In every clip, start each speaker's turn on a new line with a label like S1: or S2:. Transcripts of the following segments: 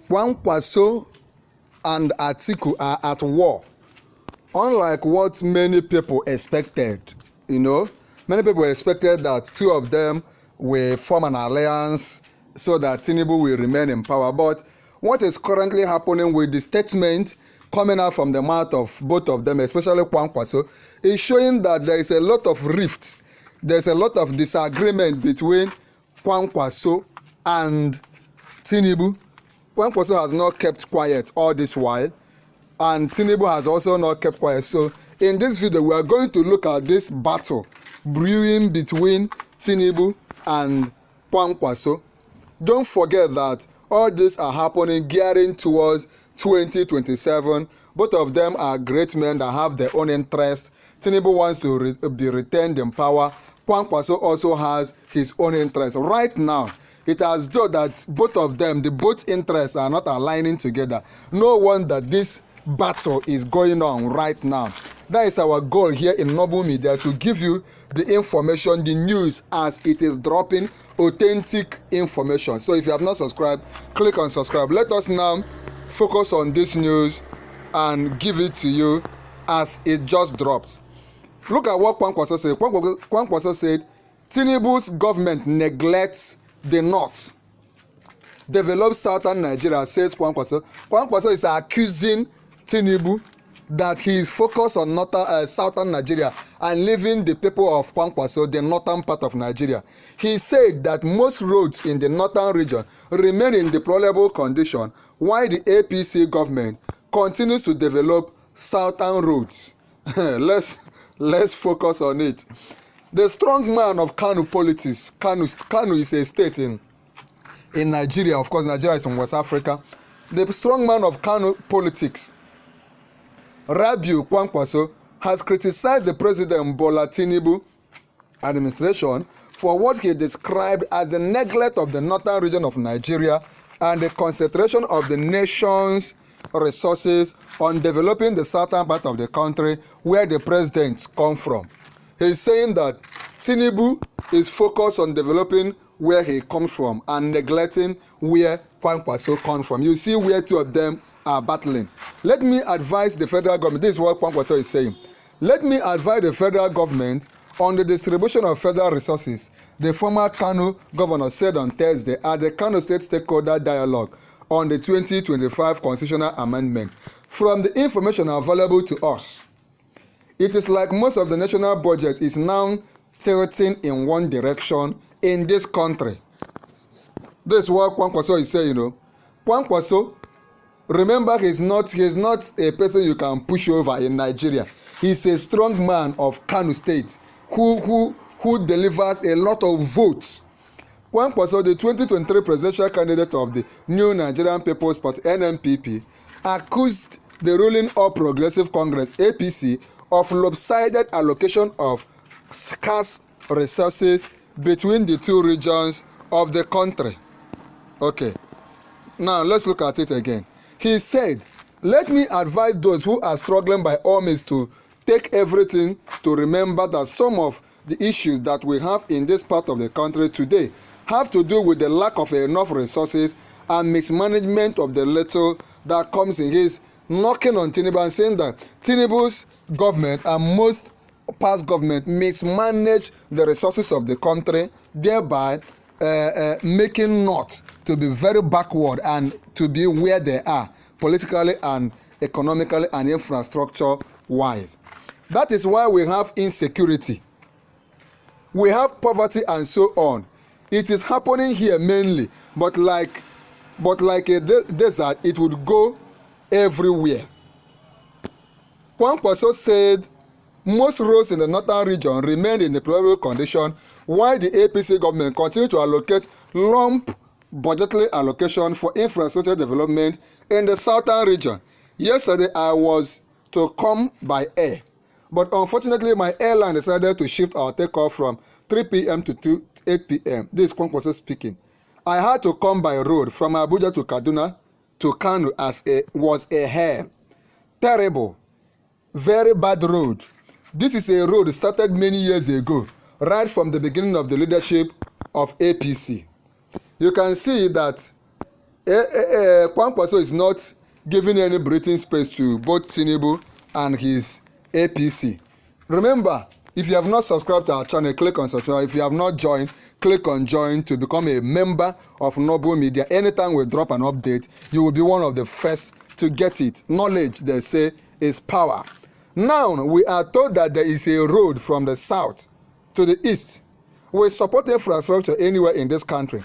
S1: Kwankwaso and Atiku are at war, unlike what many people expected. Many people expected that two of them will form an alliance so that Tinubu will remain in power. But what is currently happening with the statement coming out from the mouth of both of them, especially Kwankwaso, is showing that there is a lot of rift. There's a lot of disagreement between Kwankwaso and Tinubu. Kwankwaso has not kept quiet all this while, and Tinubu has also not kept quiet. So in this video, we are going to look at this battle brewing between Tinubu and Kwankwaso. Don't forget that all these are happening gearing towards 2027. Both of them are great men that have their own interests. Tinubu wants to be retained in power. Kwankwaso also has his own interests. Right now, it has though that both of them, the both interests are not aligning together. No wonder this battle is going on right now. That is our goal here in Noble Media, to give you the information, the news as it is dropping, authentic information. So if you have not subscribed, click on subscribe. Let us now focus on this news and give it to you as it just drops. Look at what Kwankwaso said. Kwankwaso said, Tinubu's government neglects the north, develops southern Nigeria, says Kwankwaso. Kwankwaso is accusing Tinubu that he is focused on southern Nigeria and leaving the people of Kwankwaso, the northern part of Nigeria. He said that most roads in the northern region remain in deplorable condition, while the APC government continues to develop southern roads. Let's focus on it. The strong man of Kano politics, Kano is a state in Nigeria. Of course, Nigeria is in West Africa. The strong man of Kano politics, Rabiu Kwankwaso, has criticized the President Bola Tinubu administration for what he described as the neglect of the northern region of Nigeria and the concentration of the nation's resources on developing the southern part of the country where the presidents come from. He's saying that Tinubu is focused on developing where he comes from and neglecting where Kwankwaso comes from. You see where two of them are battling. Let me advise the federal government. This is what Kwankwaso is saying. Let me advise the federal government on the distribution of federal resources, the former Kano governor said on Thursday at the Kano State Stakeholder Dialogue on the 2025 Constitutional Amendment. From the information available to us, it is like most of the national budget is now tilting in one direction in this country. This is what Kwankwaso is saying. Kwankwaso, remember, he's not a person you can push over in Nigeria. He's a strong man of Kano State who delivers a lot of votes. Kwankwaso, the 2023 presidential candidate of the New Nigerian People's Party (NNPP), accused the ruling All Progressive Congress (APC) of lopsided allocation of scarce resources between the two regions of the country. Okay, now let's look at it again. He said, let me advise those who are struggling by all means to take everything to remember that some of the issues that we have in this part of the country today have to do with the lack of enough resources and mismanagement of the little that comes in. His knocking on Tinubu and saying that Tinubu's government and most past government mismanage the resources of the country, thereby making North to be very backward and to be where they are politically and economically and infrastructure wise. That is why we have insecurity, we have poverty and so on. It is happening here mainly, but like a desert, it would go everywhere. Kwankwaso said most roads in the northern region remain in deplorable condition, while the APC government continue to allocate lump budgetary allocation for infrastructure development in the southern region. Yesterday, I was to come by air, but unfortunately, my airline decided to shift our takeoff from 3 p.m. to 8 p.m. This is Kwankwaso speaking. I had to come by road from Abuja to Kaduna to Kano as it was a hell. Terrible, very bad road. This is a road started many years ago, right from the beginning of the leadership of APC. You can see that Kwankwaso is not giving any breathing space to both Tinubu and his APC. Remember, if you have not subscribed to our channel, click on subscribe. If you have not joined, click on join to become a member of Noble Media. Anytime we drop an update, you will be one of the first to get it. Knowledge, they say, is power. Now, we are told that there is a road from the south to the east. We support infrastructure anywhere in this country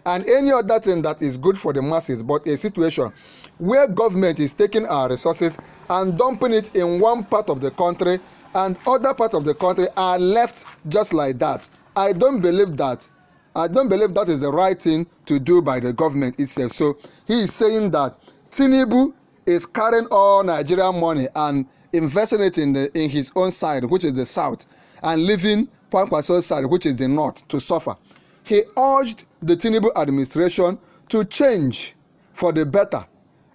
S1: and any other thing that is good for the masses, but a situation where government is taking our resources and dumping it in one part of the country and other parts of the country are left just like that. I don't believe that. I don't believe that is the right thing to do by the government itself. So he is saying that Tinubu is carrying all Nigerian money and investing it in his own side, which is the south, and leaving Kwankwaso's side, which is the north, to suffer. He urged the Tinubu administration to change for the better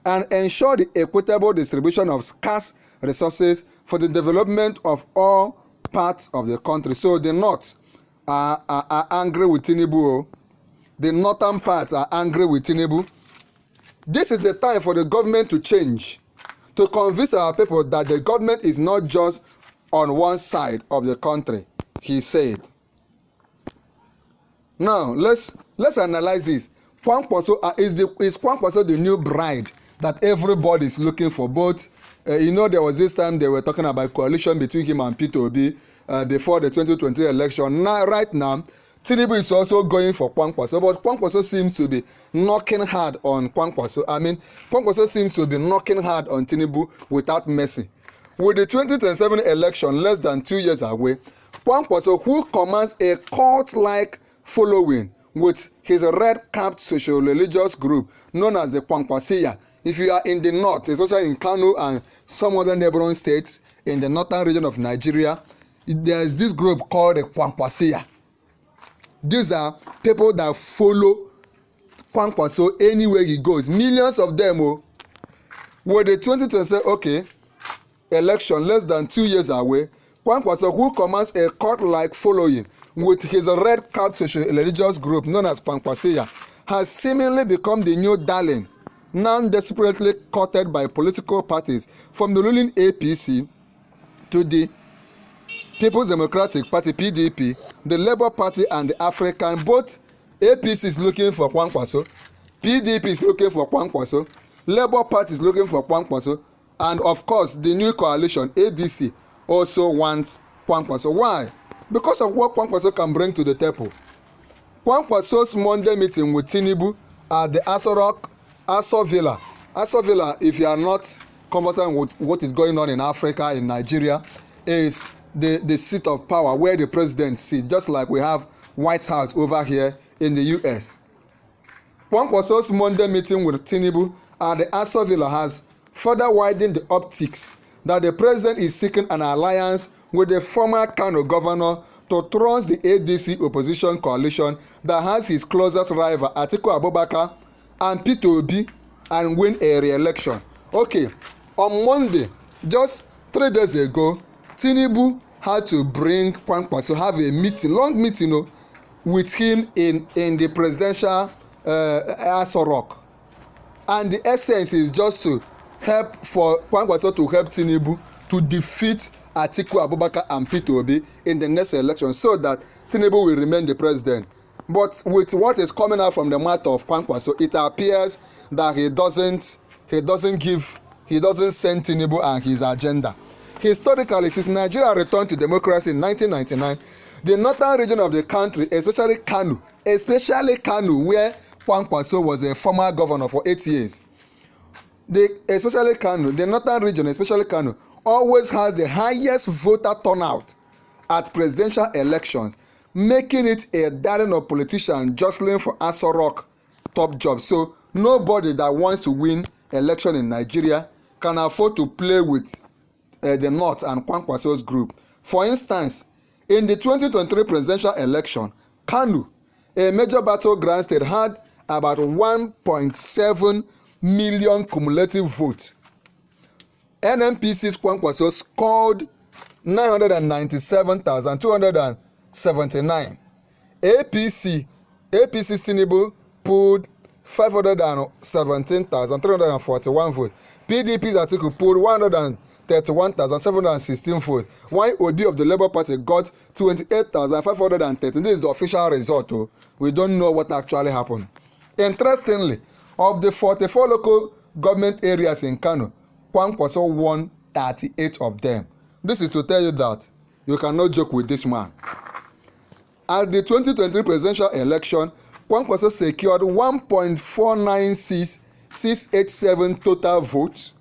S1: and ensure the equitable distribution of scarce resources for the development of all parts of the country. So the north are angry with Tinubu. The northern parts are angry with Tinubu. This is the time for the government to change, to convince our people that the government is not just on one side of the country, he said. Now, let's analyze this. Kwankwaso, is Kwankwaso the new bride that everybody is looking for? Both, there was this time they were talking about coalition between him and Peter Obi before the 2020 election. Now, right now, Tinubu is also going for Kwankwaso, but Kwankwaso seems to be knocking hard on Kwankwaso. Kwankwaso seems to be knocking hard on Tinubu without mercy. With the 2027 election less than 2 years away, Kwankwaso, who commands a cult-like following with his red-capped social-religious group known as the Kwankwasiya. If you are in the north, especially in Kano and some other neighboring states in the northern region of Nigeria, there is this group called the Kwankwasiya. These are people that follow Kwankwaso anywhere he goes. Millions of them. With the 2027 election less than 2 years away, Kwankwaso, who commands a cult-like following with his red-capped social-religious group known as Kwankwasiya, has seemingly become the new darling, now desperately courted by political parties from the ruling APC to the People's Democratic Party (PDP), the Labour Party and the African. Both APC is looking for Kwankwaso, PDP is looking for Kwankwaso, Labour Party is looking for Kwankwaso, and of course the new coalition ADC also wants Kwankwaso. Why? Because of what Kwankwaso can bring to the table. Kwankwaso's Monday meeting with Tinubu at the Aso Villa. Aso Villa, if you are not comfortable with what is going on in Africa, in Nigeria, is the seat of power where the president sits, just like we have White House over here in the US. Kwankwaso's Monday meeting with Tinubu at the Aso Villa has further widened the optics that the president is seeking an alliance with the former Kano governor to thrust the ADC opposition coalition that has his closest rival Atiku Abubakar and Peter Obi and win a re-election. On Monday, just 3 days ago, Tinubu had to bring Kwankwaso, have a meeting, long meeting, with him in the presidential Aso Rock. And the essence is just to help for Kwankwaso to help Tinubu to defeat Atiku Abubakar and Peter Obi in the next election so that Tinubu will remain the president. But with what is coming out from the mouth of Kwankwaso, it appears that he doesn't send Tinubu and his agenda. Historically, since Nigeria returned to democracy in 1999, the northern region of the country, especially Kano, where Kwankwaso was a former governor for 8 years, the northern region, especially Kano, always has the highest voter turnout at presidential elections, making it a darling of politicians jostling for Aso Rock top jobs. So nobody that wants to win election in Nigeria can afford to play with the North and Kwankwaso's group. For instance, in the 2023 presidential election, Kano, a major battleground state, had about 1.7 million cumulative votes. NNPC's Kwankwaso scored 997,279. APC's Tinubu pulled 517,341 votes. PDP's Atiku polled 131,716 votes. While Obi of the Labour Party got 28,513. This is the official result. We don't know what actually happened. Interestingly, of the 44 local government areas in Kano, Kwankwaso won 38 of them. This is to tell you that you cannot joke with this man. At the 2023 presidential election, Kwankwaso secured 1.496,687 total votes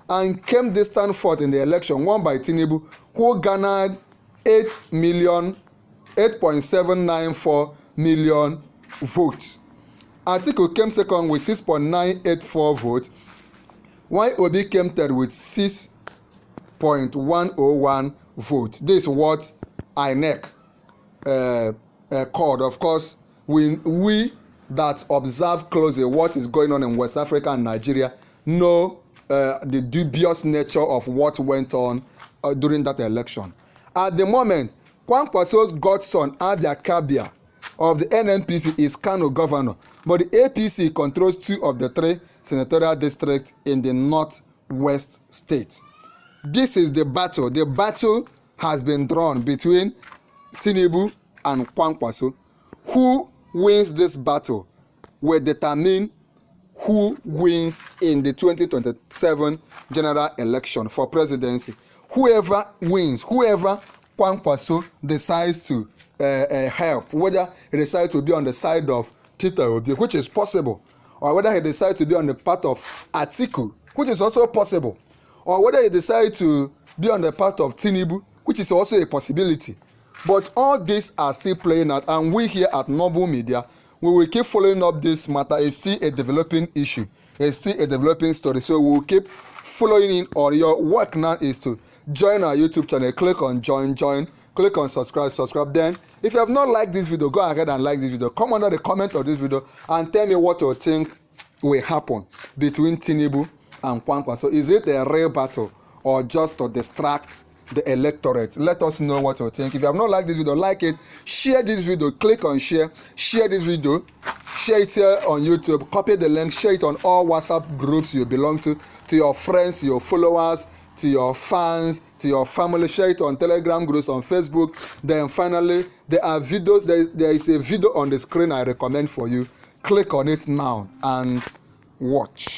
S1: and came distant fourth in the election won by Tinubu, who garnered 8.794 million votes. Atiku came second with 6.984 votes, while Obi came third with 6.101 votes. This is what INEC called. Of course, we that observe closely what is going on in West Africa and Nigeria know the dubious nature of what went on during that election. At the moment, Kwankwaso's godson Abia Kabia of the NNPC is Kano governor, but the APC controls 2 of the 3 senatorial districts in the northwest state. This is the battle. The battle has been drawn between Tinubu and Kwankwaso. Who wins this battle will determine who wins in the 2027 general election for presidency. Whoever wins, whoever Kwankwaso decides to help, whether he decides to be on the side of Peter Obi, which is possible, or whether he decides to be on the part of Atiku, which is also possible, or whether he decides to be on the part of Tinubu, which is also a possibility. But all these are still playing out, and we here at Noble Media, we will keep following up this matter. It's still a developing issue. It's still a developing story. So we will keep following in. Or your work now is to join our YouTube channel. Click on join. Click on subscribe. Then, if you have not liked this video, go ahead and like this video. Come under the comment of this video and tell me what you think will happen between Tinubu and Kwankwaso. So is it a real battle or just to distract the electorate? Let us know what you think. If you have not liked this video, like it, share this video, click on share this video, share it here on YouTube, copy the link, share it on all WhatsApp groups you belong to your friends, to your followers, to your fans, to your family. Share it on Telegram groups, on Facebook. Then finally, there are videos. There is a video on the screen I recommend for you. Click on it now and watch.